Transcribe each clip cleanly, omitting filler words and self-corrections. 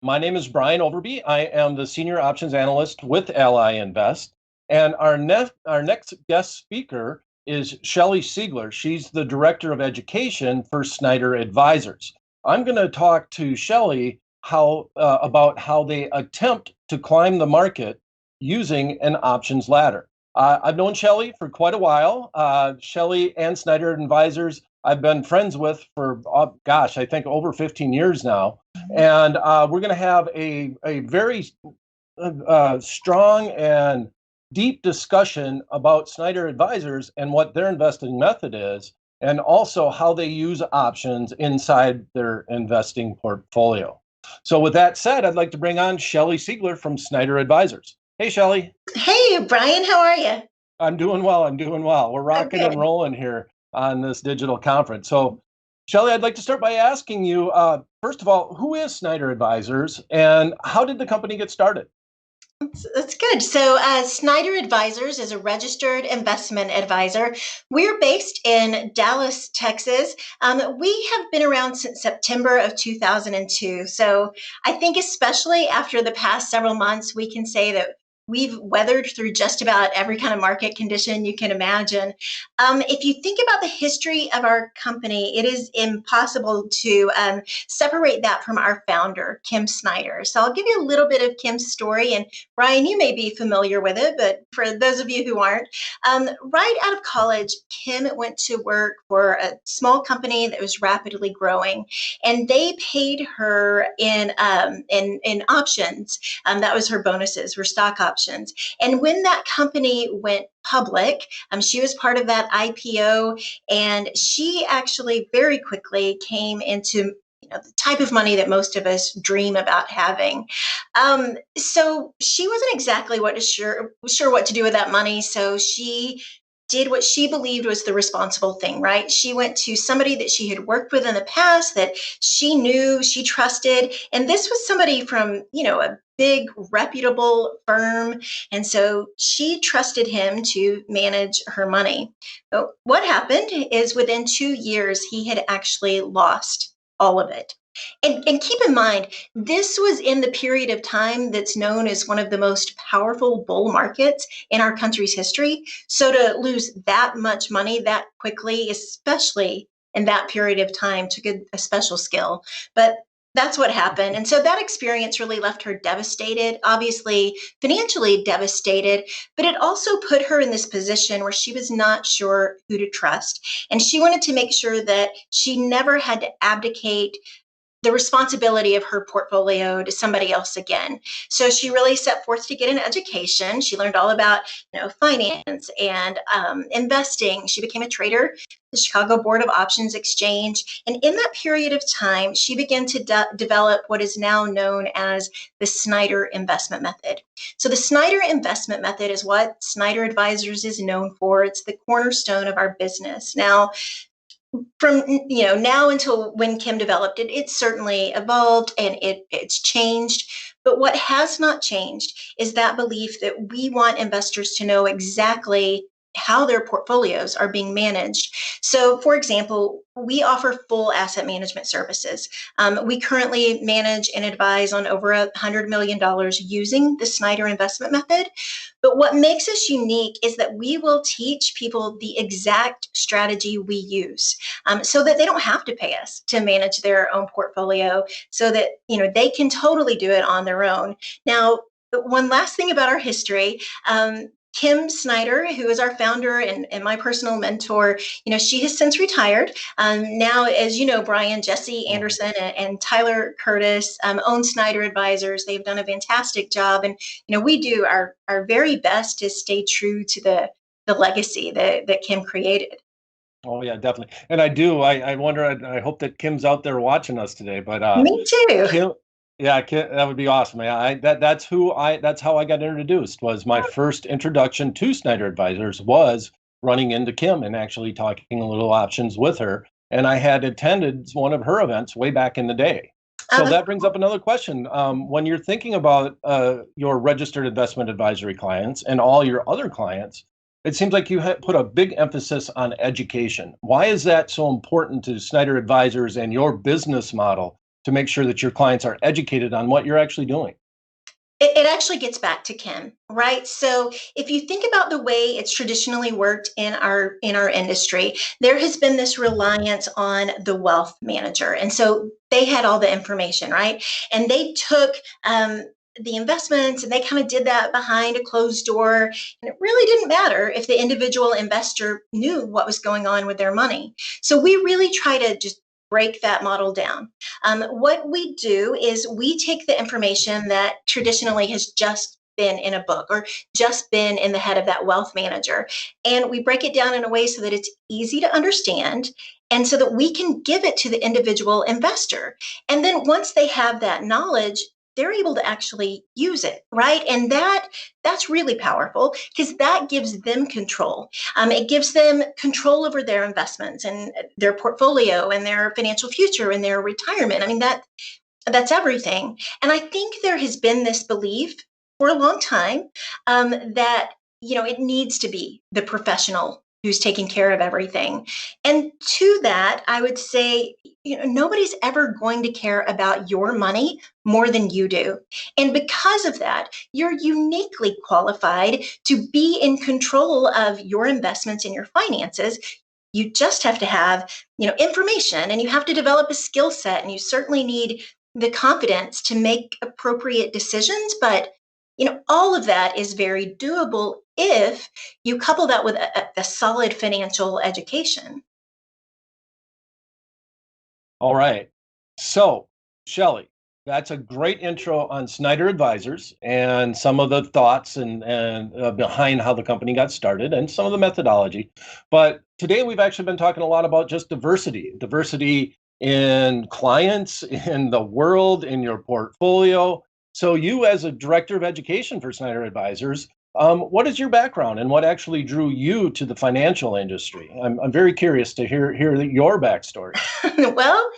My name is Brian Overby. I am the Senior Options Analyst with Ally Invest. And our next guest speaker is Shelley Seagler. She's the Director of Education for Snider Advisors. I'm going to talk to Shelley about how they attempt to climb the market using an options ladder. I've known Shelley for quite a while. Shelley and Snider Advisors I've been friends with for, I think over 15 years now. And we're going to have a very strong and deep discussion about Snider Advisors and what their investing method is, and also how they use options inside their investing portfolio. So with that said, I'd like to bring on Shelley Seagler from Snider Advisors. Hey, Shelley. Hey, Brian, how are you? I'm doing well. I'm doing well. We're rocking and rolling here on this digital conference. So, Shelley, I'd like to start by asking you, first of all, who is Snider Advisors and how did the company get started? That's good. So, Snider Advisors is a registered investment advisor. We're based in Dallas, Texas. We have been around since September of 2002. So, I think especially after the past several months, we can say that we've weathered through just about every kind of market condition you can imagine. If you think about the history of our company, it is impossible to separate that from our founder, Kim Snider. So I'll give you a little bit of Kim's story. And Brian, you may be familiar with it, but for those of you who aren't, right out of college, Kim went to work for a small company that was rapidly growing, and they paid her in options. That was her bonuses, were stock options. And when that company went public, she was part of that IPO, and she actually very quickly came into the type of money that most of us dream about having. So she wasn't exactly sure what to do with that money. So she did what she believed was the responsible thing, right? She went to somebody that she had worked with in the past that she knew, she trusted. And this was somebody from, a big reputable firm. And so she trusted him to manage her money. But what happened is within 2 years, he had actually lost all of it. And keep in mind, this was in the period of time that's known as one of the most powerful bull markets in our country's history. So to lose that much money that quickly, especially in that period of time, took a special skill. But that's what happened. And so that experience really left her devastated, obviously financially devastated, but it also put her in this position where she was not sure who to trust. And she wanted to make sure that she never had to abdicate the responsibility of her portfolio to somebody else again. So she really set forth to get an education. She learned all about, finance and investing. She became a trader, the Chicago Board of Options Exchange. And in that period of time, she began to develop what is now known as the Snider investment method. So the Snider investment method is what Snider Advisors is known for. It's the cornerstone of our business. Now, from now until when Kim developed it, it's certainly evolved and it's changed. But what has not changed is that belief that we want investors to know exactly how their portfolios are being managed. So, for example, we offer full asset management services. We currently manage and advise on over $100 million using the Snider investment method. But what makes us unique is that we will teach people the exact strategy we use, so that they don't have to pay us to manage their own portfolio, so that they can totally do it on their own. Now, one last thing about our history. Kim Snider, who is our founder and my personal mentor, she has since retired. Now, as you know, Brian, Jesse Anderson and Tyler Curtis own Snider Advisors. They've done a fantastic job. And, we do our very best to stay true to the legacy that Kim created. Oh yeah, definitely. And I do. I wonder. I hope that Kim's out there watching us today. But Me too. Kim, yeah, Kim, that would be awesome. Yeah, that's how I got introduced. Was my first introduction to Snider Advisors was running into Kim and actually talking a little options with her. And I had attended one of her events way back in the day. So that brings up another question. When you're thinking about your registered investment advisory clients and all your other clients, it seems like you put a big emphasis on education. Why is that so important to Snider Advisors and your business model to make sure that your clients are educated on what you're actually doing? It actually gets back to Kim, right? So if you think about the way it's traditionally worked in our industry, there has been this reliance on the wealth manager, and so they had all the information, right? And they took the investments and they kind of did that behind a closed door, and it really didn't matter if the individual investor knew what was going on with their money. So we really try to just break that model down. What we do is we take the information that traditionally has just been in a book or just been in the head of that wealth manager, and we break it down in a way so that it's easy to understand and so that we can give it to the individual investor. And then once they have that knowledge, they're able to actually use it, right? And that's really powerful because that gives them control. It gives them control over their investments and their portfolio and their financial future and their retirement. I mean, that's everything. And I think there has been this belief for a long time that it needs to be the professional who's taking care of everything. And to that, I would say, nobody's ever going to care about your money more than you do. And because of that, you're uniquely qualified to be in control of your investments and your finances. You just have to have, information, and you have to develop a skill set, and you certainly need the confidence to make appropriate decisions. But all of that is very doable if you couple that with a solid financial education. All right. So, Shelley, that's a great intro on Snider Advisors and some of the thoughts and behind how the company got started and some of the methodology. But today we've actually been talking a lot about just diversity in clients, in the world, in your portfolio. So, you as a director of education for Snider Advisors, what is your background and what actually drew you to the financial industry? I'm very curious to hear your backstory. Well,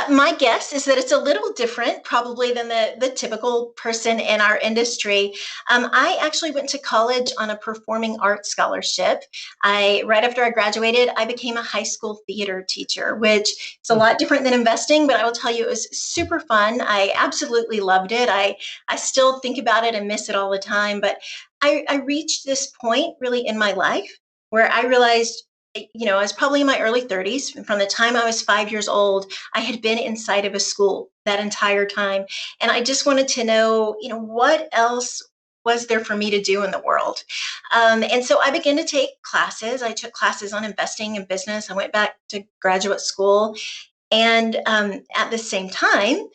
my guess is that it's a little different, probably, than the typical person in our industry. I actually went to college on a performing arts scholarship. Right after I graduated, I became a high school theater teacher, which is a lot different than investing, but I will tell you it was super fun. I absolutely loved it. I still think about it and miss it all the time. But I reached this point really in my life where I realized, I was probably in my early 30s. From the time I was 5 years old, I had been inside of a school that entire time. And I just wanted to know, what else was there for me to do in the world? And so I began to take classes. I took classes on investing and business. I went back to graduate school. And at the same time,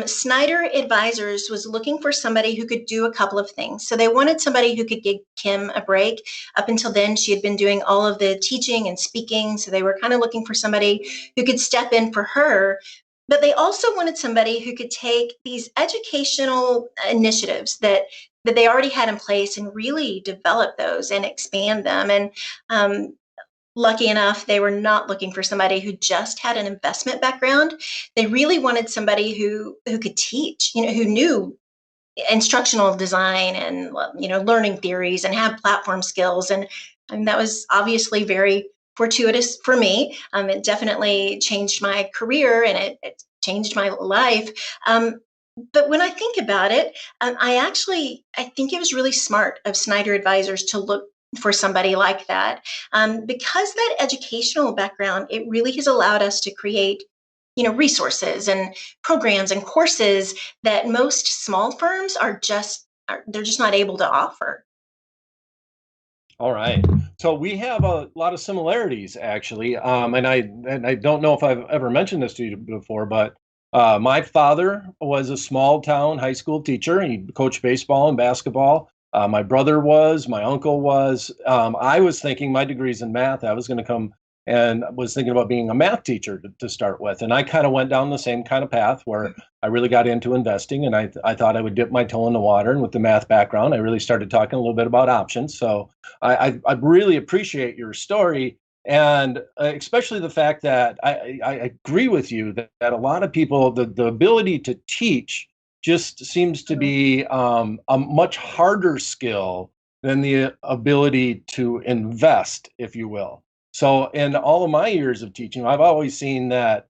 Snider Advisors was looking for somebody who could do a couple of things. So they wanted somebody who could give Kim a break. Up until then, she had been doing all of the teaching and speaking. So they were kind of looking for somebody who could step in for her. But they also wanted somebody who could take these educational initiatives that they already had in place and really develop those and expand them. And lucky enough, they were not looking for somebody who just had an investment background. They really wanted somebody who could teach, who knew instructional design and learning theories and have platform skills. And that was obviously very fortuitous for me. It definitely changed my career and it changed my life. But when I think about it, I think it was really smart of Snider Advisors to look for somebody like that, because that educational background, it really has allowed us to create resources and programs and courses that most small firms they're just not able to offer. All right. So we have a lot of similarities, actually. And I don't know if I've ever mentioned this to you before, but my father was a small town high school teacher. He coached baseball and basketball. My brother was, my uncle was. I was thinking my degree's in math. I was going to come and was thinking about being a math teacher to start with. And I kind of went down the same kind of path where I really got into investing, and I thought I would dip my toe in the water. And with the math background, I really started talking a little bit about options. So I really appreciate your story. And especially the fact that I agree with you that a lot of people, the ability to teach just seems to be a much harder skill than the ability to invest, if you will. So in all of my years of teaching, I've always seen that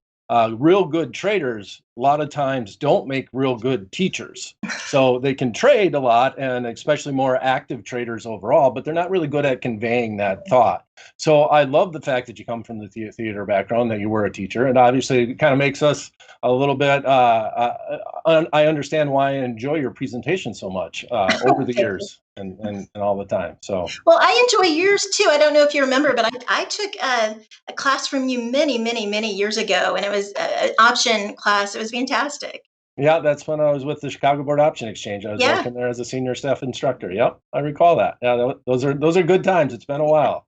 real good traders lot of times don't make real good teachers. So they can trade a lot, and especially more active traders overall, but they're not really good at conveying that thought. So I love the fact that you come from the theater background, that you were a teacher, and obviously it kind of makes us a little bit, I understand why I enjoy your presentation so much over the years and all the time. So, well, I enjoy yours too. I don't know if you remember, but I took a class from you many years ago, and it was an option class. It was fantastic. yeah, that's when I was with the Chicago Board Option Exchange. I was Yeah. working there as a senior staff instructor. Yep, I recall that. Yeah, those are good times. It's been a while.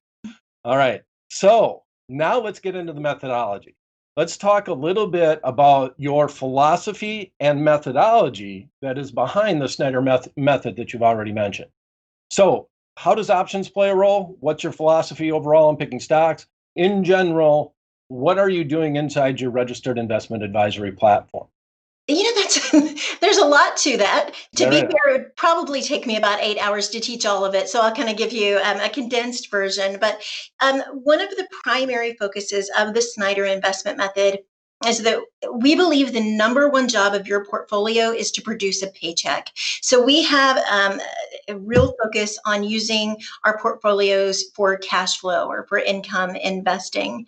All right. So now let's get into the methodology. Let's talk a little bit about your philosophy and methodology that is behind the Snider method that you've already mentioned. So, how does options play a role? What's your philosophy overall on picking stocks? In general, what are you doing inside your registered investment advisory platform? That's there's a lot to that. To There be is. fair, it would probably take me about 8 hours to teach all of it. So I'll kind of give you a condensed version. But one of the primary focuses of the Snider investment method is that we believe the number one job of your portfolio is to produce a paycheck. So we have a real focus on using our portfolios for cash flow or for income investing.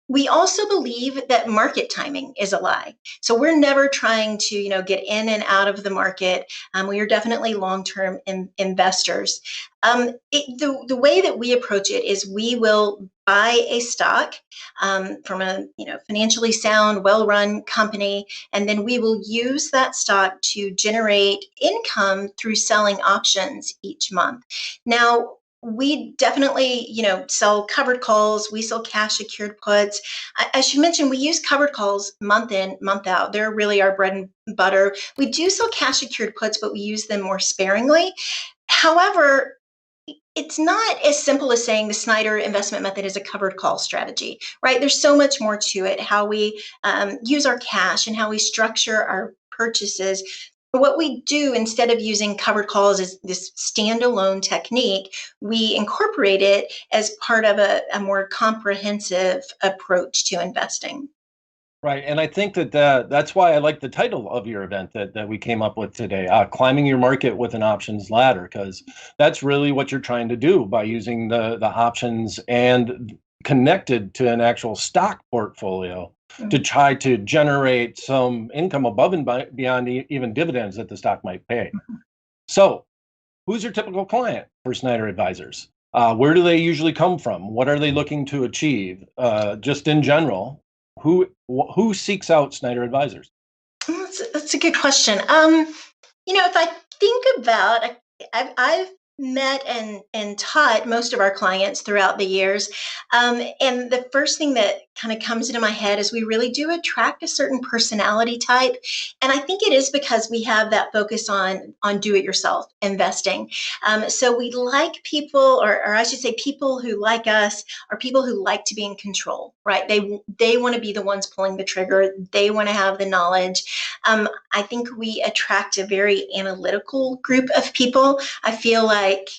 We also believe that market timing is a lie. So we're never trying to, get in and out of the market. We are definitely long-term investors. The way that we approach it is we will buy a stock from a financially sound, well-run company, and then we will use that stock to generate income through selling options each month. Now, we definitely, sell covered calls. We sell cash secured puts. I should mention we use covered calls month in, month out. They're really our bread and butter. We do sell cash secured puts, but we use them more sparingly. However, it's not as simple as saying the Snider investment method is a covered call strategy, right? There's so much more to it, how we use our cash and how we structure our purchases. What we do instead of using covered calls is this standalone technique, we incorporate it as part of a more comprehensive approach to investing. Right. And I think that's why I like the title of your event that we came up with today, Climbing Your Market with an Options Ladder, because that's really what you're trying to do by using the options and connected to an actual stock portfolio to try to generate some income above and beyond even dividends that the stock might pay. So, who's your typical client for Snider Advisors? Where do they usually come from? What are they looking to achieve? Just in general, who seeks out Snider Advisors? That's a good question. If I think about, I've met and taught most of our clients throughout the years, and the first thing that kind of comes into my head is we really do attract a certain personality type, and I think it is because we have that focus on do-it-yourself investing. So we like people, or I should say, people who like us are people who like to be in control, right? They want to be the ones pulling the trigger. They want to have the knowledge. I think we attract a very analytical group of people. I feel like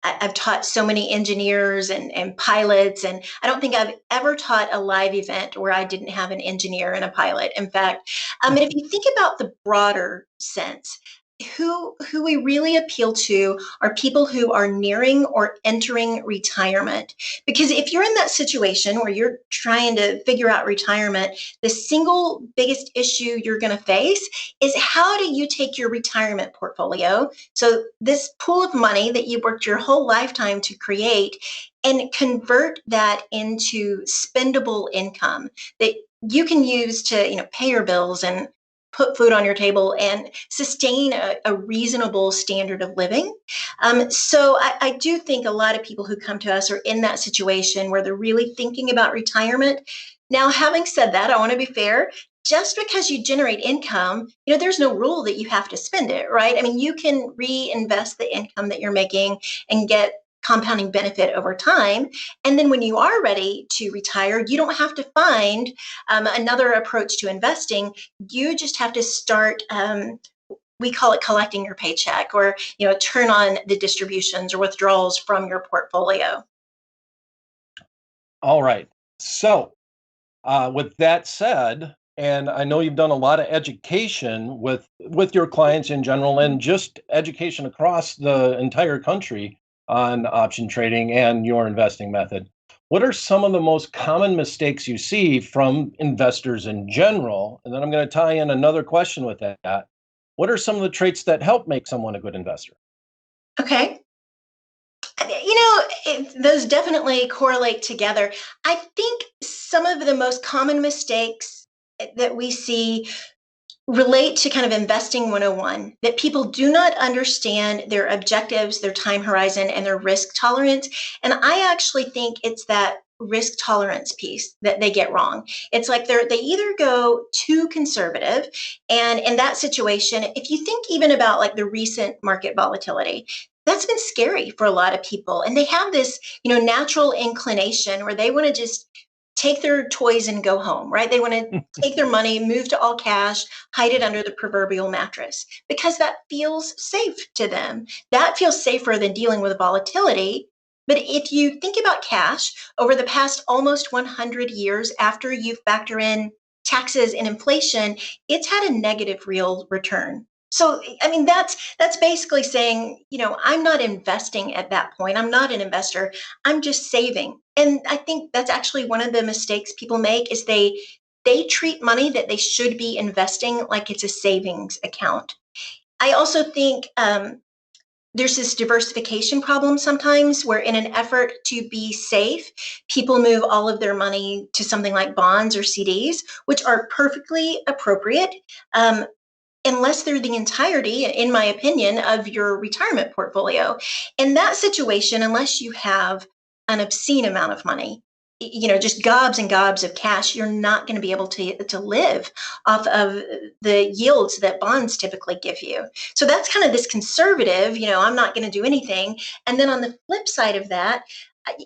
I've taught so many engineers and pilots, and I don't think I've ever taught a live event where I didn't have an engineer and a pilot. In fact, and if you think about the broader sense, who we really appeal to are people who are nearing or entering retirement. Because if you're in that situation where you're trying to figure out retirement, the single biggest issue you're going to face is how do you take your retirement portfolio, so this pool of money that you worked your whole lifetime to create, and convert that into spendable income that you can use to pay your bills and put food on your table and sustain a reasonable standard of living. So I do think a lot of people who come to us are in that situation where they're really thinking about retirement. Now, having said that, I want to be fair. Just because you generate income, there's no rule that you have to spend it, right? I mean, you can reinvest the income that you're making and get compounding benefit over time. And then when you are ready to retire, you don't have to find another approach to investing. You just have to start, we call it collecting your paycheck, or turn on the distributions or withdrawals from your portfolio. All right. So, with that said, And I know you've done a lot of education with your clients in general and just education across the entire country on option trading and your investing method. What are some of the most common mistakes you see from investors in general? And then I'm going to tie in another question with that. What are some of the traits that help make someone a good investor? Okay. Those definitely correlate together. I think some of the most common mistakes that we see relate to kind of investing 101, that people do not understand their objectives, their time horizon, and their risk tolerance. And I actually think it's that risk tolerance piece that they get wrong. It's like they either go too conservative, and in that situation, if you think even about like the recent market volatility, that's been scary for a lot of people, and they have this natural inclination where they want to just take their toys and go home, right? They want to take their money, move to all cash, hide it under the proverbial mattress because that feels safe to them. That feels safer than dealing with volatility. But if you think about cash over the past almost 100 years, after you factor in taxes and inflation, it's had a negative real return. So, I mean, that's basically saying, I'm not investing at that point. I'm not an investor. I'm just saving. And I think that's actually one of the mistakes people make is they treat money that they should be investing like it's a savings account. I also think there's this diversification problem sometimes where, in an effort to be safe, people move all of their money to something like bonds or CDs, which are perfectly appropriate. Unless they're the entirety, in my opinion, of your retirement portfolio. In that situation, unless you have an obscene amount of money, just gobs and gobs of cash, you're not going to be able to live off of the yields that bonds typically give you. So that's kind of this conservative, I'm not going to do anything. And then on the flip side of that,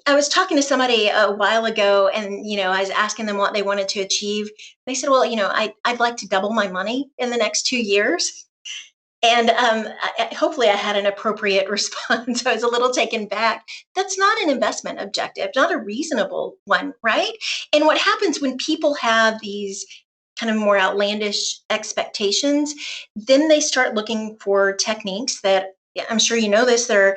I was talking to somebody a while ago, and I was asking them what they wanted to achieve. They said, "Well, I'd like to double my money in the next 2 years." And hopefully, I had an appropriate response. I was a little taken back. That's not an investment objective, not a reasonable one, right? And what happens when people have these kind of more outlandish expectations, then they start looking for techniques that, I'm sure you know this, they're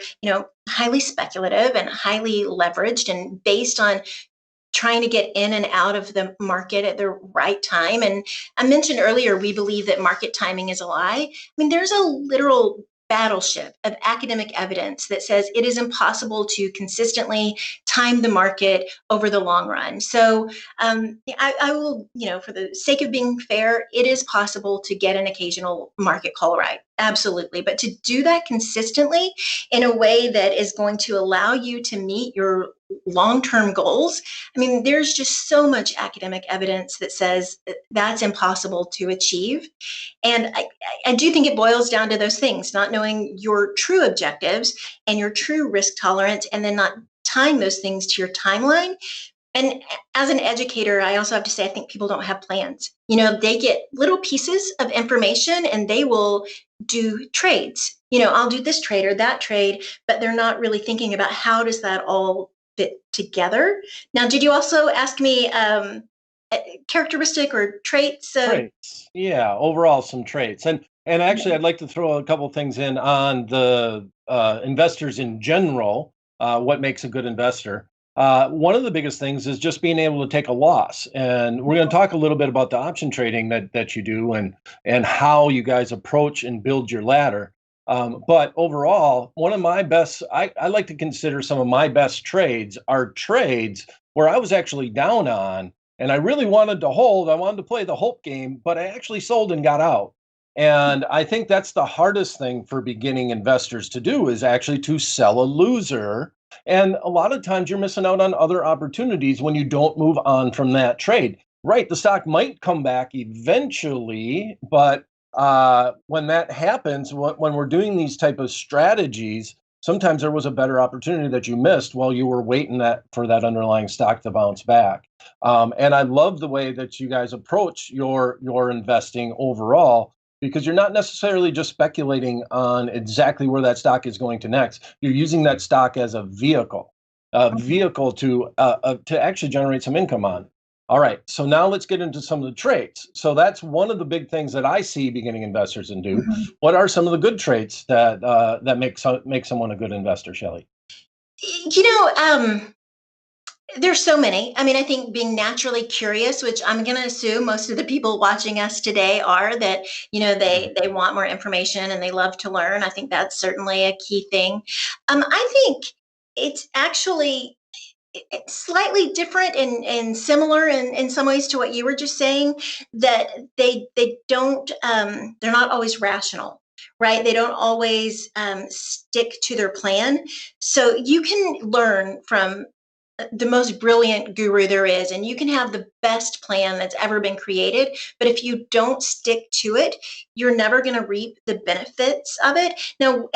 highly speculative and highly leveraged and based on trying to get in and out of the market at the right time. And I mentioned earlier, we believe that market timing is a lie. I mean, there's a literal battleship of academic evidence that says it is impossible to consistently time the market over the long run. So I will, for the sake of being fair, it is possible to get an occasional market call right. Absolutely. But to do that consistently in a way that is going to allow you to meet your long-term goals, I mean, there's just so much academic evidence that says that's impossible to achieve. And I do think it boils down to those things, not knowing your true objectives and your true risk tolerance, and then not tying those things to your timeline. And as an educator, I also have to say, I think people don't have plans. They get little pieces of information and they will do trades. I'll do this trade or that trade, but they're not really thinking about how does that all fit together. Now, did you also ask me characteristic or traits? Traits. Yeah, overall some traits. And actually I'd like to throw a couple things in on the investors in general, what makes a good investor. One of the biggest things is just being able to take a loss. And we're going to talk a little bit about the option trading that you do and how you guys approach and build your ladder. But overall, one of my best, I like to consider some of my best trades are trades where I was actually down on and I really wanted to hold. I wanted to play the hope game, but I actually sold and got out. And I think that's the hardest thing for beginning investors to do is actually to sell a loser. And a lot of times you're missing out on other opportunities when you don't move on from that trade. Right, the stock might come back eventually, but when that happens, when we're doing these type of strategies, sometimes there was a better opportunity that you missed while you were waiting for that underlying stock to bounce back. And I love the way that you guys approach your investing overall because you're not necessarily just speculating on exactly where that stock is going to next. You're using that stock as a vehicle to actually generate some income on. All right. So now let's get into some of the traits. So that's one of the big things that I see beginning investors and do. Mhm. What are some of the good traits that that make someone a good investor, Shelley? You know, there's so many. I mean, I think being naturally curious, which I'm going to assume most of the people watching us today are, that they want more information and they love to learn. I think that's certainly a key thing. I think it's actually it's slightly different and similar in some ways to what you were just saying, that they don't they're not always rational, right? They don't always stick to their plan. So you can learn from the most brilliant guru there is, and you can have the best plan that's ever been created, but if you don't stick to it, you're never going to reap the benefits of it. Now,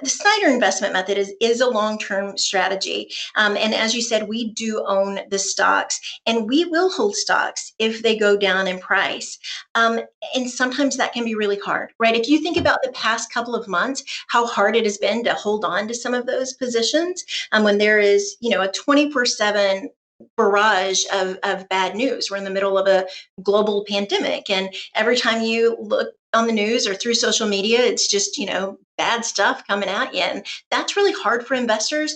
the Snider investment method is a long-term strategy, and as you said, we do own the stocks, and we will hold stocks if they go down in price. um, and sometimes that can be really hard, right? If you think about the past couple of months, how hard it has been to hold on to some of those positions, when there is, a 24/7 barrage of bad news. We're in the middle of a global pandemic, and every time you look on the news or through social media, it's just, bad stuff coming at you. And that's really hard for investors.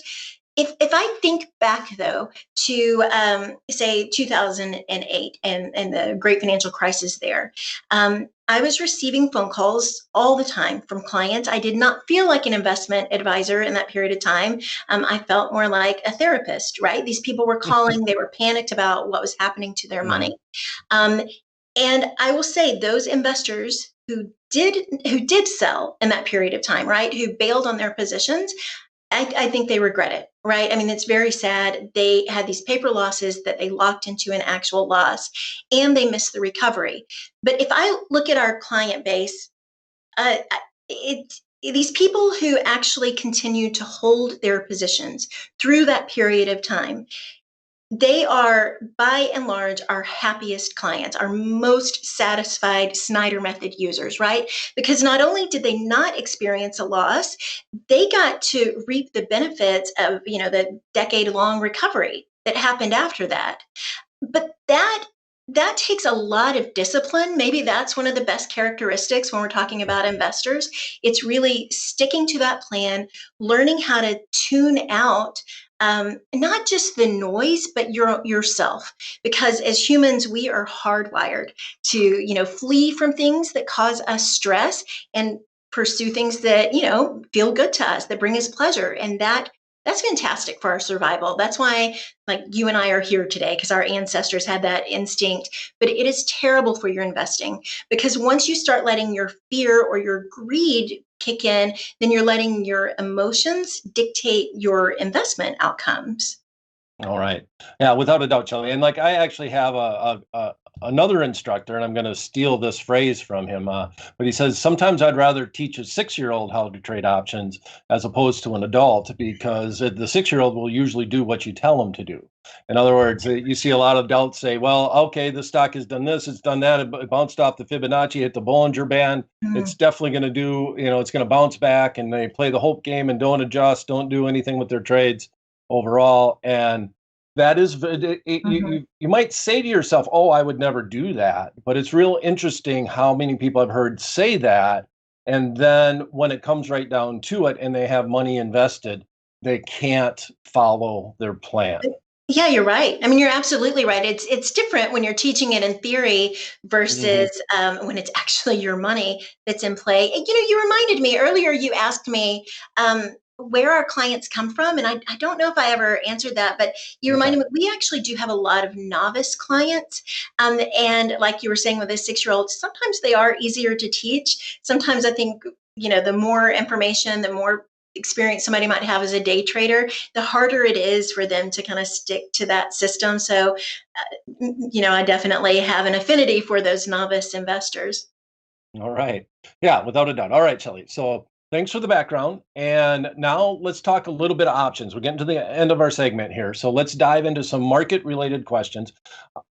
If I think back though to say 2008 and the great financial crisis there, I was receiving phone calls all the time from clients. I did not feel like an investment advisor in that period of time. I felt more like a therapist, right? These people were calling, they were panicked about what was happening to their Mhm. money. Um, and I will say those investors who did sell in that period of time, right, who bailed on their positions, I think they regret it, right? I mean, it's very sad. They had these paper losses that they locked into an actual loss, and they missed the recovery. But if I look at our client base, it these people who actually continue to hold their positions through that period of time, they are by and large our happiest clients, our most satisfied Snider method users, right? Because not only did they not experience a loss, they got to reap the benefits of, the decade long recovery that happened after that. But that takes a lot of discipline. Maybe that's one of the best characteristics when we're talking about investors. It's really sticking to that plan, learning how to tune out not just the noise, but yourself. Because as humans, we are hardwired to, flee from things that cause us stress and pursue things that, feel good to us, that bring us pleasure. And that's fantastic for our survival. That's why, like, you and I are here today, because our ancestors had that instinct. But it is terrible for your investing, because once you start letting your fear or your greed kick in, then you're letting your emotions dictate your investment outcomes. All right. Yeah, without a doubt, Shelley. And like I actually have another instructor, and I'm going to steal this phrase from him. But he says sometimes I'd rather teach a 6-year-old how to trade options as opposed to an adult, because the 6-year-old will usually do what you tell them to do. In other words, you see a lot of adults say, "Well, okay, the stock has done this, it's done that, it bounced off the Fibonacci, hit the Bollinger Band. Mm. It's definitely going to do, it's going to bounce back," and they play the hope game and don't adjust, don't do anything with their trades overall. And that is Mhm. you might say to yourself, "Oh, I would never do that," but it's real interesting how many people I've heard say that, and then when it comes right down to it and they have money invested, they can't follow their plan. Yeah, you're right. I mean, you're absolutely right. It's different when you're teaching it in theory Hmm. versus when it's actually your money that's in play. And, you reminded me earlier. You asked me where our clients come from, and I don't know if I ever answered that, but you Okay. reminded me we actually do have a lot of novice clients, and like you were saying with a 6-year-old, sometimes they are easier to teach. Sometimes I think the more information, the more experience somebody might have as a day trader, the harder it is for them to kind of stick to that system. So, I definitely have an affinity for those novice investors. All right. Yeah, without a doubt. All right, Shelley. So thanks for the background. And now let's talk a little bit of options. We're getting to the end of our segment here. So let's dive into some market related questions.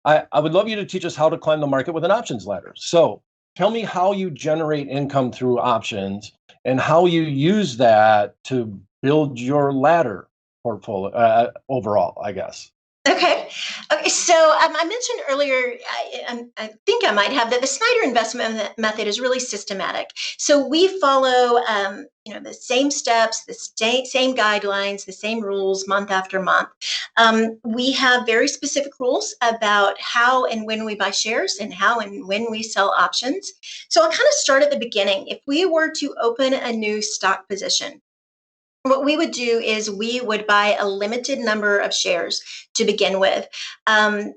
I would love you to teach us how to climb the market with an options ladder. So tell me how you generate income through options and how you use that to build your ladder portfolio overall, I guess. Okay. Okay. So I mentioned earlier, I think I might have that the Snider investment method is really systematic. So we follow, the same steps, the same guidelines, the same rules month after month. We have very specific rules about how and when we buy shares and how and when we sell options. So I'll kind of start at the beginning. If we were to open a new stock position, what we would do is we would buy a limited number of shares to begin with. Um,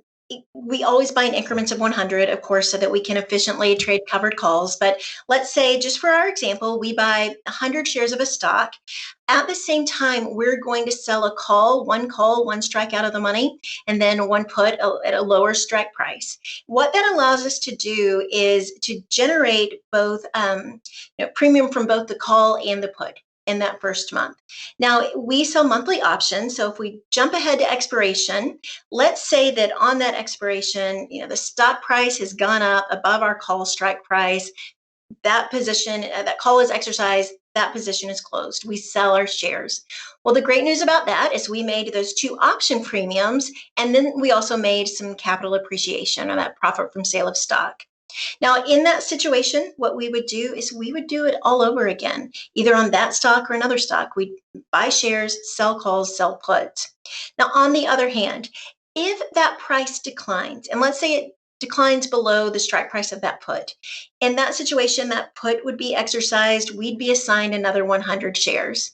we always buy in increments of 100, of course, so that we can efficiently trade covered calls. But let's say, just for our example, we buy 100 shares of a stock. At the same time, we're going to sell a call, one strike out of the money, and then one put at a lower strike price. What that allows us to do is to generate both premium from both the call and the put in that first month. Now, we sell monthly options. So if we jump ahead to expiration, let's say that on that expiration, the stock price has gone up above our call strike price. That position, that call is exercised, that position is closed. We sell our shares. Well, the great news about that is we made those two option premiums, and then we also made some capital appreciation or that profit from sale of stock. Now, in that situation, what we would do is we would do it all over again, either on that stock or another stock. We'd buy shares, sell calls, sell puts. Now, on the other hand, if that price declines, and let's say it declines below the strike price of that put, in that situation, that put would be exercised, we'd be assigned another 100 shares.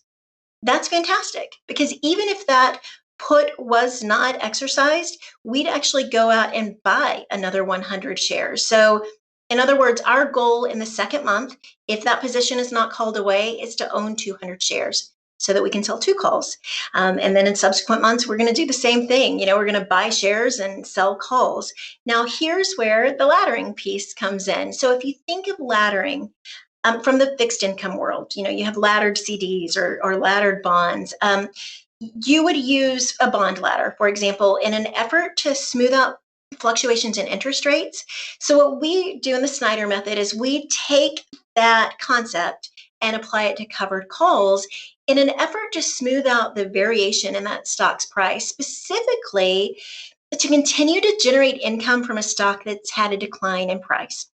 That's fantastic because even if that put was not exercised, we'd actually go out and buy another 100 shares. So, in other words, our goal in the second month, if that position is not called away, is to own 200 shares so that we can sell two calls. And then in subsequent months, we're going to do the same thing. We're going to buy shares and sell calls. Now, here's where the laddering piece comes in. So, if you think of laddering, from the fixed income world, you have laddered CDs or laddered bonds. You would use a bond ladder, for example, in an effort to smooth out fluctuations in interest rates. So what we do in the Snider method is we take that concept and apply it to covered calls in an effort to smooth out the variation in that stock's price, specifically to continue to generate income from a stock that's had a decline in price.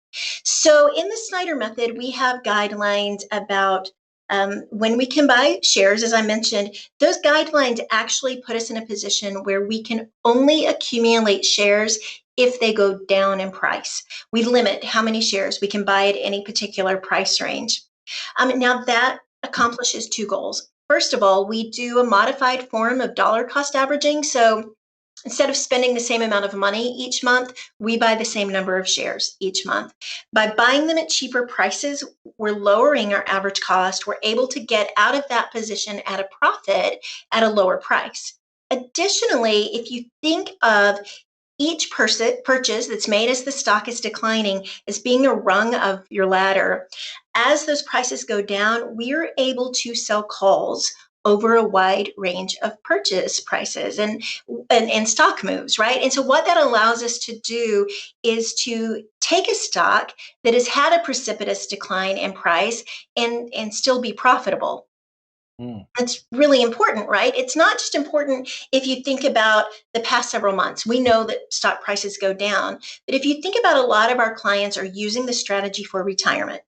So in the Snider method, we have guidelines about when we can buy shares, as I mentioned. Those guidelines actually put us in a position where we can only accumulate shares if they go down in price. We limit how many shares we can buy at any particular price range. Now that accomplishes two goals. First of all, we do a modified form of dollar cost averaging. So instead of spending the same amount of money each month, we buy the same number of shares each month. By buying them at cheaper prices, we're lowering our average cost. We're able to get out of that position at a profit at a lower price. Additionally, if you think of each purchase that's made as the stock is declining as being a rung of your ladder, as those prices go down, we're able to sell calls over a wide range of purchase prices and stock moves, right? And so what that allows us to do is to take a stock that has had a precipitous decline in price and still be profitable. That's really important, right? It's not just important if you think about the past several months. We know that stock prices go down, but if you think about a lot of our clients are using the strategy for retirement.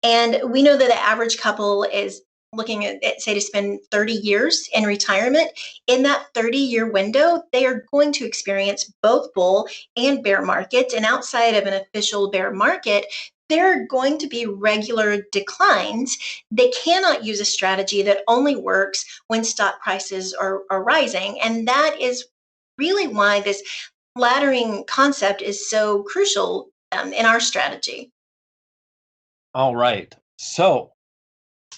And we know that the average couple is looking at, say, to spend 30 years in retirement. In that 30-year window, they are going to experience both bull and bear markets. And outside of an official bear market, there are going to be regular declines. They cannot use a strategy that only works when stock prices are rising. And that is really why this laddering concept is so crucial in our strategy. All right. So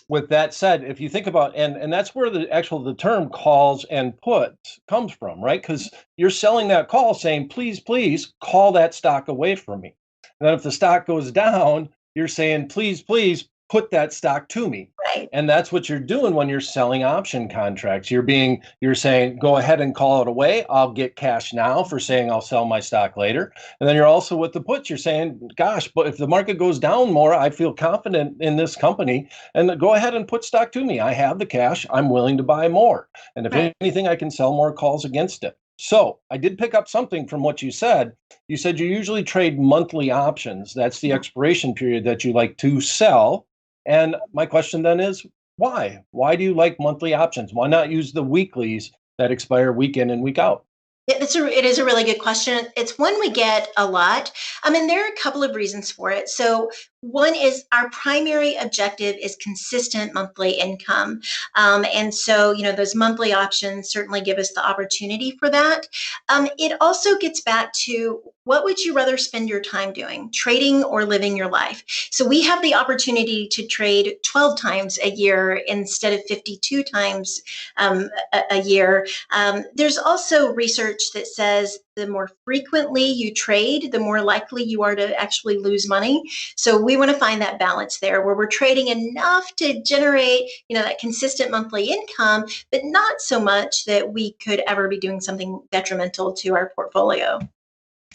with that said, if you think about and that's where the term calls and puts comes from, right? Because you're selling that call saying, please call that stock away from me. And then if the stock goes down, you're saying, please put that stock to me. Right. And that's what you're doing when you're selling option contracts. You're saying, go ahead and call it away. I'll get cash now for saying I'll sell my stock later. And then you're also with the puts, you're saying, gosh, but if the market goes down more, I feel confident in this company. And go ahead and put stock to me. I have the cash. I'm willing to buy more. And if Right. anything, I can sell more calls against it. So I did pick up something from what you said. You said you usually trade monthly options. That's the expiration period that you like to sell. And my question then is, why? Why do you like monthly options? Why not use the weeklies that expire week in and week out? It is a really good question. It's one we get a lot. I mean, there are a couple of reasons for it. So, one is our primary objective is consistent monthly income. And so, those monthly options certainly give us the opportunity for that. It also gets back to what would you rather spend your time doing, trading or living your life? So, we have the opportunity to trade 12 times a year instead of 52 times a year. There's also research that says the more frequently you trade, the more likely you are to actually lose money. So we want to find that balance there where we're trading enough to generate, that consistent monthly income, but not so much that we could ever be doing something detrimental to our portfolio.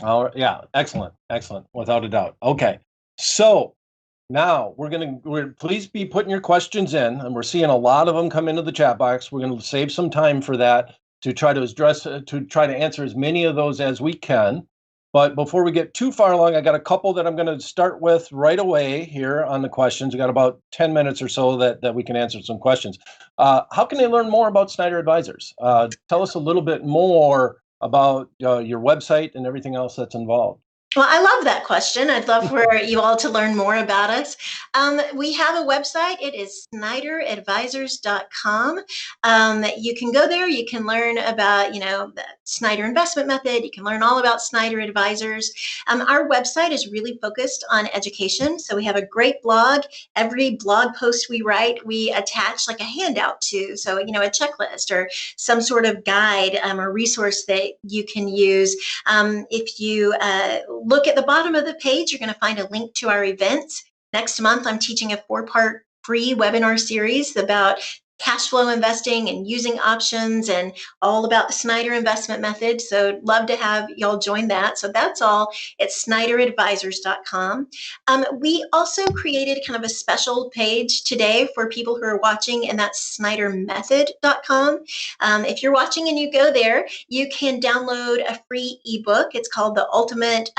Oh, yeah, excellent, excellent, without a doubt. Okay, so now please be putting your questions in, and we're seeing a lot of them come into the chat box. We're going to save some time for that to try to answer as many of those as we can. But before we get too far along, I got a couple that I'm going to start with right away here on the questions. We got about 10 minutes or so that we can answer some questions. How can they learn more about Snider Advisors? Tell us a little bit more about your website and everything else that's involved. Well, I love that question. I'd love for you all to learn more about us. We have a website. It is snideradvisors.com. You can go there. You can learn about, the Snider investment method. You can learn all about Snider Advisors. Our website is really focused on education. So we have a great blog. Every blog post we write, we attach like a handout to. So, a checklist or some sort of guide or resource that you can use. If you look at the bottom of the page, you're going to find a link to our events. Next month, I'm teaching a 4-part free webinar series about cash flow investing and using options and all about the Snider investment method. So love to have y'all join that. So that's all at snideradvisors.com. We also created kind of a special page today for people who are watching, and that's snidermethod.com. If you're watching and you go there, you can download a free ebook. It's called The Ultimate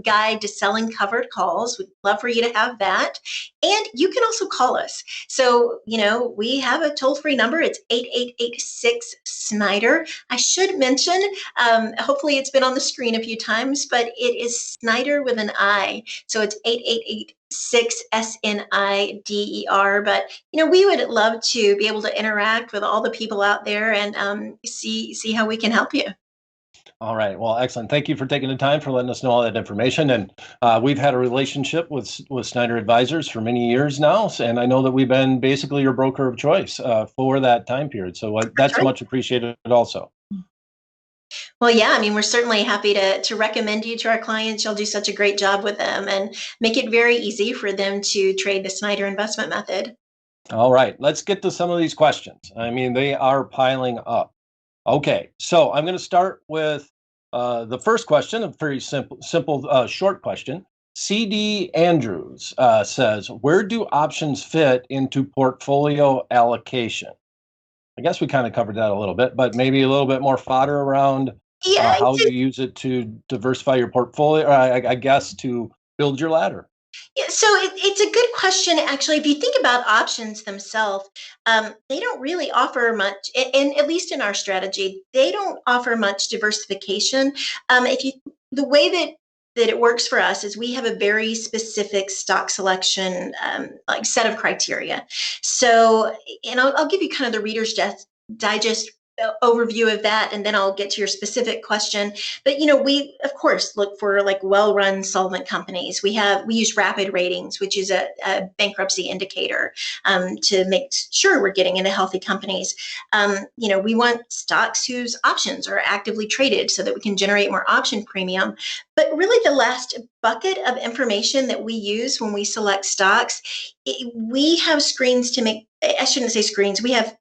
Guide to Selling Covered Calls. We'd love for you to have that. And you can also call us. So, we have a toll-free number. It's 8886-SNIDER. I should mention, hopefully it's been on the screen a few times, but it is Snider with an I. So it's 8886-SNIDER. But, we would love to be able to interact with all the people out there and see how we can help you. All right. Well, excellent. Thank you for taking the time for letting us know all that information. And we've had a relationship with Snider Advisors for many years now, and I know that we've been basically your broker of choice for that time period. So that's right. Much appreciated also. Well, yeah, we're certainly happy to recommend you to our clients. You'll do such a great job with them and make it very easy for them to trade the Snider investment method. All right. Let's get to some of these questions. They are piling up. Okay. So I'm going to start with the first question, a very simple, short question. CD Andrews says, where do options fit into portfolio allocation? I guess we kind of covered that a little bit, but maybe a little bit more fodder around how you use it to diversify your portfolio, or I guess to build your ladder. Yeah, so it's a good question, actually. If you think about options themselves, they don't really offer much, and at least in our strategy, they don't offer much diversification. The way that it works for us is we have a very specific stock selection like set of criteria. So, and I'll give you kind of the Reader's Digest overview of that, and then I'll get to your specific question. But we of course look for like well-run solvent companies. We use rapid ratings, which is a bankruptcy indicator, to make sure we're getting into healthy companies. We want stocks whose options are actively traded so that we can generate more option premium. But really the last bucket of information that we use when we select stocks, we have screens to make, I shouldn't say screens, we have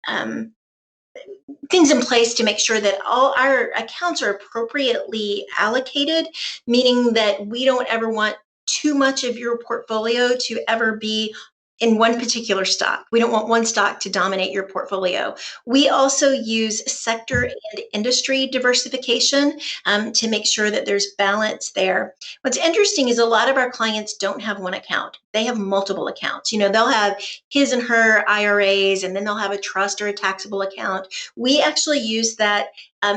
things in place to make sure that all our accounts are appropriately allocated, meaning that we don't ever want too much of your portfolio to ever be in one particular stock. We don't want one stock to dominate your portfolio. We also use sector and industry diversification to make sure that there's balance there. What's interesting is a lot of our clients don't have one account. They have multiple accounts. They'll have his and her IRAs, and then they'll have a trust or a taxable account. We actually use that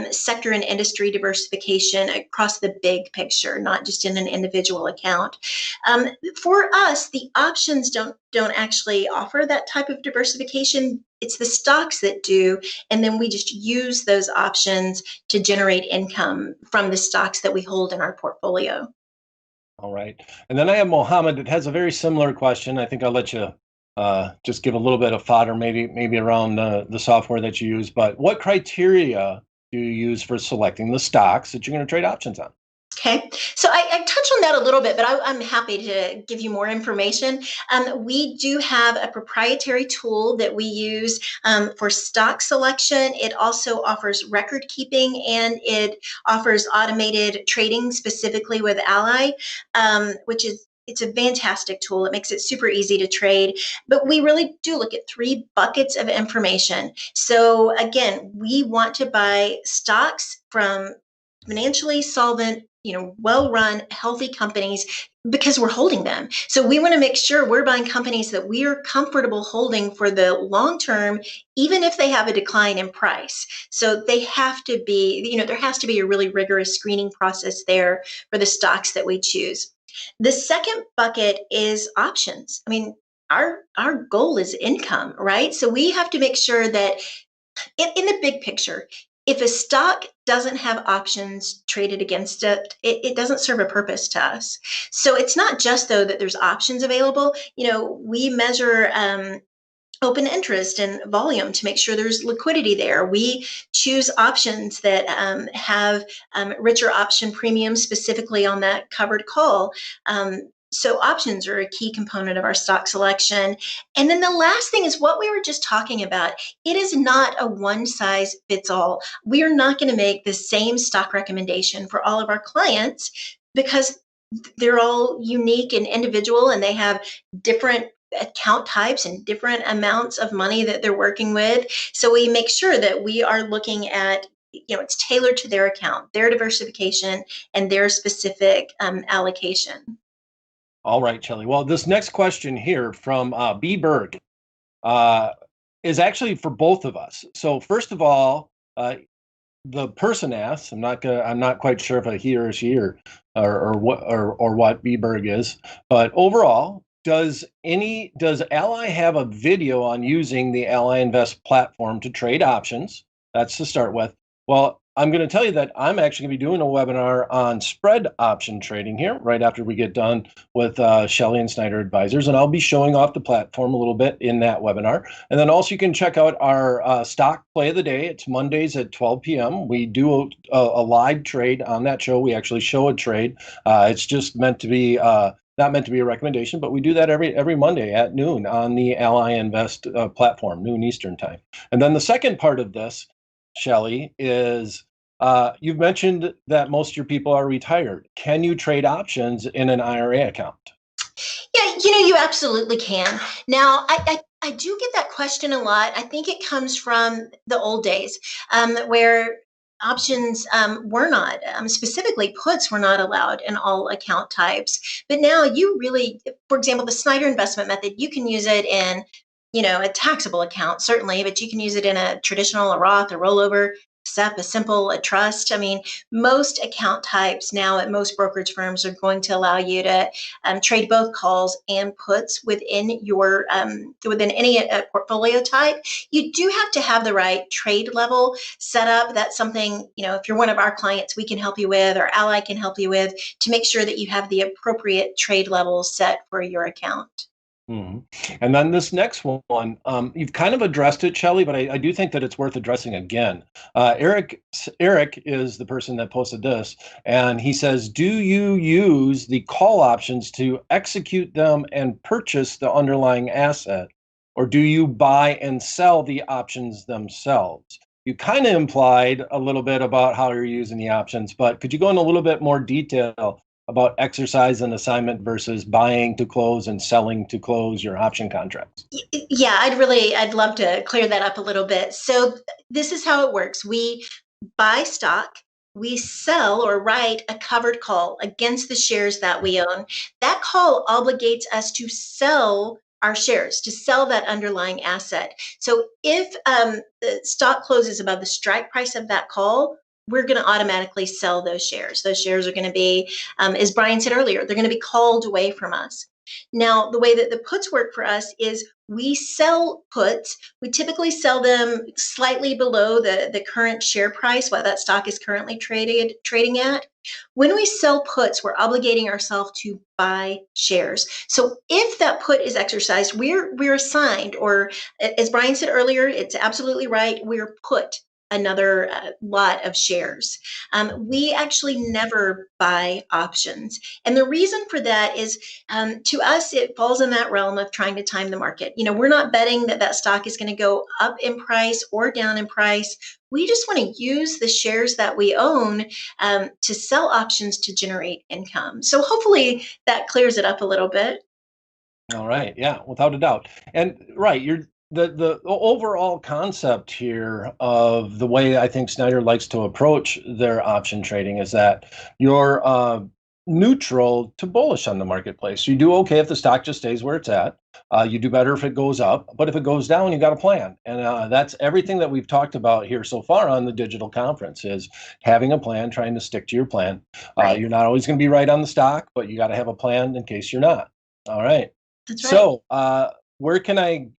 sector and industry diversification across the big picture, not just in an individual account. For us, the options don't actually offer that type of diversification. It's the stocks that do, and then we just use those options to generate income from the stocks that we hold in our portfolio. All right. And then I have Mohammed that has a very similar question. I think I'll let you just give a little bit of fodder, maybe around the software that you use. But what criteria do you use for selecting the stocks that you're going to trade options on? Okay, so I touched on that a little bit, but I'm happy to give you more information. We do have a proprietary tool that we use for stock selection. It also offers record keeping, and it offers automated trading specifically with Ally, which is it's a fantastic tool. It makes it super easy to trade, but we really do look at 3 buckets of information. So again, we want to buy stocks from financially solvent, well-run, healthy companies because we're holding them. So we want to make sure we're buying companies that we are comfortable holding for the long term, even if they have a decline in price. So they have to be, there has to be a really rigorous screening process there for the stocks that we choose. The second bucket is options. I mean, our goal is income, right? So we have to make sure that in the big picture, if a stock doesn't have options traded against it, it doesn't serve a purpose to us. So it's not just, though, that there's options available. We measure open interest and volume to make sure there's liquidity there. We choose options that have richer option premiums specifically on that covered call. So options are a key component of our stock selection. And then the last thing is what we were just talking about. It is not a one size fits all. We are not going to make the same stock recommendation for all of our clients because they're all unique and individual, and they have different account types and different amounts of money that they're working with. So we make sure that we are looking at, it's tailored to their account, their diversification, and their specific allocation. All right, Shelley. Well, this next question here from B. Berg is actually for both of us. So first of all, the person asks, I'm not quite sure if a he or a she or what B. Berg is, but overall, does Ally have a video on using the Ally Invest platform to trade options? That's to start with. Well, I'm going to tell you that I'm actually going to be doing a webinar on spread option trading here right after we get done with Shelley and Snider Advisors, and I'll be showing off the platform a little bit in that webinar. And then also you can check out our stock play of the day. It's Mondays at 12 p.m. We do a live trade on that show. We actually show a trade. It's just meant to be not meant to be a recommendation, but we do that every Monday at noon on the Ally Invest platform, noon Eastern time. And then the second part of this, Shelley, is you've mentioned that most of your people are retired. Can you trade options in an IRA account? Yeah, you absolutely can. Now, I do get that question a lot. I think it comes from the old days where options were not, specifically puts were not allowed in all account types. But now you really, for example, the Snider investment method, you can use it in, a taxable account, certainly, but you can use it in a traditional, a Roth, a rollover, SEP, a simple, a trust. I mean, most account types now at most brokerage firms are going to allow you to trade both calls and puts within your within any portfolio type. You do have to have the right trade level set up. That's something, if you're one of our clients, we can help you with, or Ally can help you with, to make sure that you have the appropriate trade levels set for your account. Mm-hmm. And then this next one, you've kind of addressed it, Shelley, but I do think that it's worth addressing again. Eric is the person that posted this, and he says, do you use the call options to execute them and purchase the underlying asset, or do you buy and sell the options themselves? You kind of implied a little bit about how you're using the options, but could you go in a little bit more detail about exercise and assignment versus buying to close and selling to close your option contracts? Yeah, I'd love to clear that up a little bit. So this is how it works. We buy stock, we sell or write a covered call against the shares that we own. That call obligates us to sell our shares, to sell that underlying asset. So if the stock closes above the strike price of that call, we're going to automatically sell those shares. Those shares are going to be, as Brian said earlier, they're going to be called away from us. Now, the way that the puts work for us is we sell puts. We typically sell them slightly below the current share price, what that stock is currently trading at. When we sell puts, we're obligating ourselves to buy shares. So if that put is exercised, we're assigned, or as Brian said earlier, it's absolutely right, we're put another lot of shares. We actually never buy options. And the reason for that is to us, it falls in that realm of trying to time the market. We're not betting that that stock is going to go up in price or down in price. We just want to use the shares that we own to sell options to generate income. So hopefully that clears it up a little bit. All right. Yeah, without a doubt. And right, you're the overall concept here of the way I think Snider likes to approach their option trading is that you're neutral to bullish on the marketplace. You do okay if the stock just stays where it's at. You do better if it goes up, but if it goes down, you got a plan. And that's everything that we've talked about here so far on the digital conference is having a plan, trying to stick to your plan. Right. You're not always going to be right on the stock, but you got to have a plan in case you're not. All right. That's right. So, where can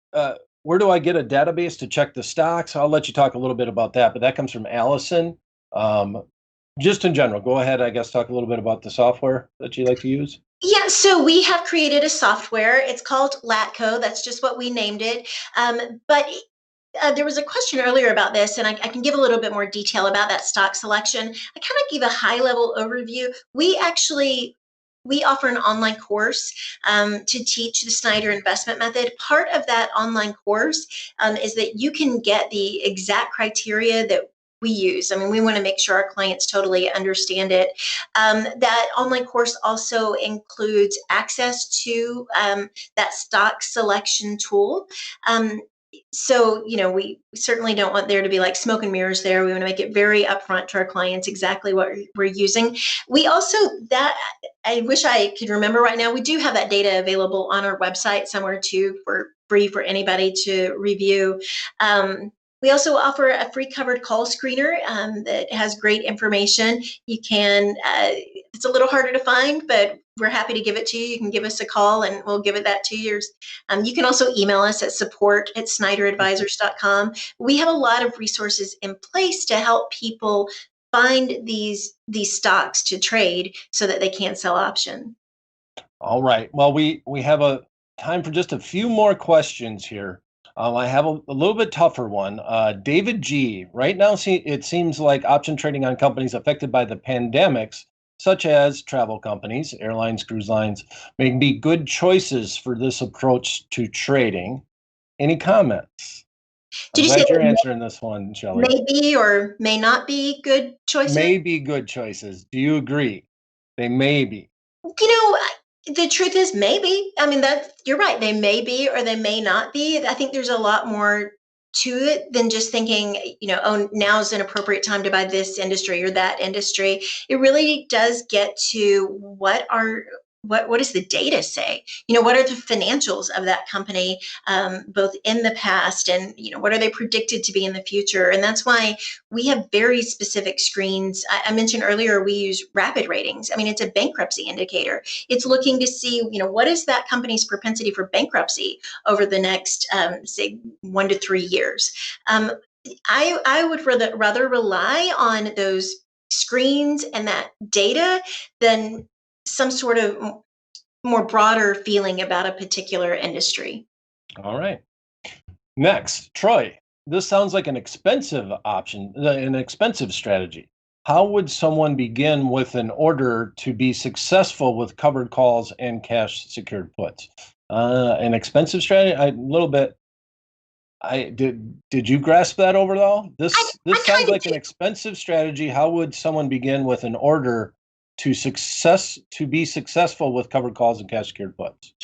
where do I get a database to check the stocks? I'll let you talk a little bit about that, but that comes from Allison. Just in general, go ahead, I guess, talk a little bit about the software that you like to use. Yeah, so we have created a software. It's called Latco. That's just what we named it. But there was a question earlier about this, and I can give a little bit more detail about that stock selection. I kind of give a high level overview. We offer an online course to teach the Snider investment method. Part of that online course is that you can get the exact criteria that we use. I mean, we want to make sure our clients totally understand it. That online course also includes access to that stock selection tool. So, we certainly don't want there to be like smoke and mirrors there. We want to make it very upfront to our clients exactly what we're using. We also, I wish I could remember right now, we do have that data available on our website somewhere too for free for anybody to review. We also offer a free covered call screener that has great information. You can, it's a little harder to find, but we're happy to give it to you. You can give us a call and we'll give it that to you. You can also email us at support@snideradvisors.com. We have a lot of resources in place to help people find these stocks to trade so that they can sell option. All right. Well, we have a time for just a few more questions here. I have a little bit tougher one. David G. Right now, it seems like option trading on companies affected by the pandemics, such as travel companies, airlines, cruise lines, may be good choices for this approach to trading. Any comments? Did I'm you say glad you're answering this one, Shelley. maybe or may not be good choices? May be good choices. Do you agree? They may be. The truth is maybe. I mean, you're right. They may be or they may not be. I think there's a lot more to it than just thinking, oh, now's an appropriate time to buy this industry or that industry. It really does get to what does the data say? What are the financials of that company, both in the past and, what are they predicted to be in the future? And that's why we have very specific screens. I mentioned earlier, we use rapid ratings. I mean, it's a bankruptcy indicator. It's looking to see, what is that company's propensity for bankruptcy over the next, say, 1 to 3 years. I would rather rely on those screens and that data than some sort of more broader feeling about a particular industry. All right. Next, Troy. This sounds like an expensive option, an expensive strategy. How would someone begin with an order to be successful with covered calls and cash secured puts? An expensive strategy? A little bit. Did you grasp that overall? This sounds like an expensive strategy. How would someone begin with an order to be successful with covered calls and cash secured puts?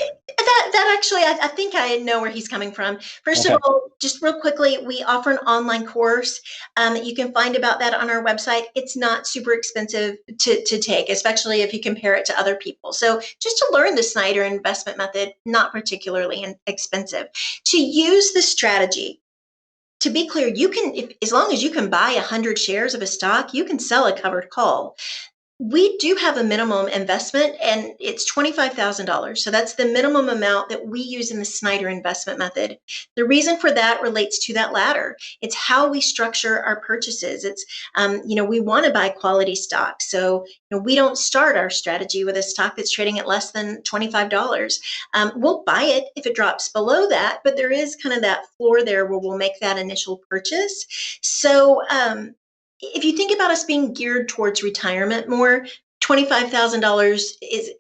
That actually, I think I know where he's coming from. First of all, just real quickly, we offer an online course that you can find about that on our website. It's not super expensive to take, especially if you compare it to other people. So just to learn the Snider investment method, not particularly expensive. To use the strategy, to be clear, you can, as long as you can buy 100 shares of a stock, you can sell a covered call. We do have a minimum investment, and it's $25,000. So that's the minimum amount that we use in the Snider investment method. The reason for that relates to that ladder. It's how we structure our purchases. It's, we want to buy quality stock. So we don't start our strategy with a stock that's trading at less than $25. We'll buy it if it drops below that, but there is kind of that floor there where we'll make that initial purchase. So, if you think about us being geared towards retirement more, $25,000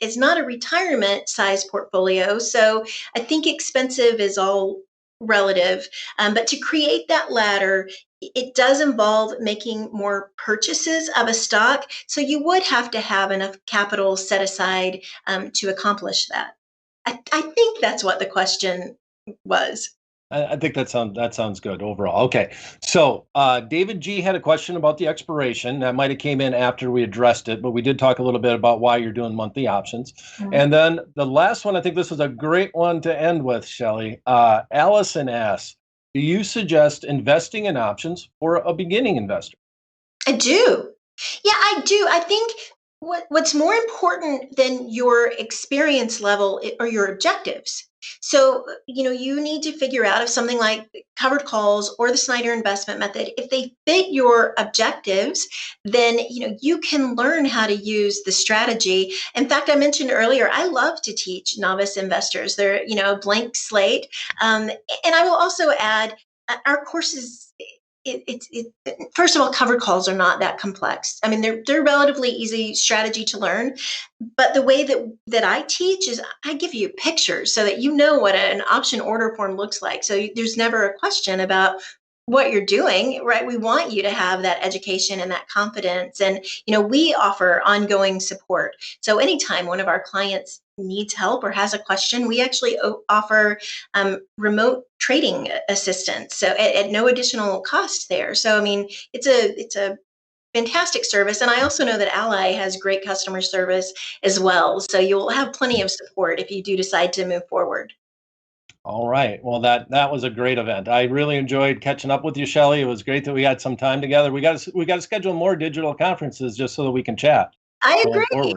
is not a retirement size portfolio. So I think expensive is all relative. But to create that ladder, it does involve making more purchases of a stock. So you would have to have enough capital set aside to accomplish that. I think that's what the question was. I think that sounds good overall. Okay, so David G had a question about the expiration. That might have came in after we addressed it, but we did talk a little bit about why you're doing monthly options. Mm-hmm. And then the last one, I think this was a great one to end with, Shelley. Allison asks, do you suggest investing in options for a beginning investor? I do. Yeah, I do. I think what's more important than your experience level are your objectives. So, you need to figure out if something like covered calls or the Snider investment method, if they fit your objectives, then, you can learn how to use the strategy. In fact, I mentioned earlier, I love to teach novice investors. They're, a blank slate. And I will also add, our courses, first of all, covered calls are not that complex. I mean, they're relatively easy strategy to learn, but the way that I teach is I give you pictures so that you know what an option order form looks like. So there's never a question about what you're doing, right? We want you to have that education and that confidence. And, we offer ongoing support. So anytime one of our clients needs help or has a question, we actually offer remote trading assistance. So at no additional cost there. So, I mean, it's a fantastic service. And I also know that Ally has great customer service as well. So you'll have plenty of support if you do decide to move forward. All right. Well, that was a great event. I really enjoyed catching up with you, Shelley. It was great that we had some time together. We got to schedule more digital conferences just so that we can chat. I agree.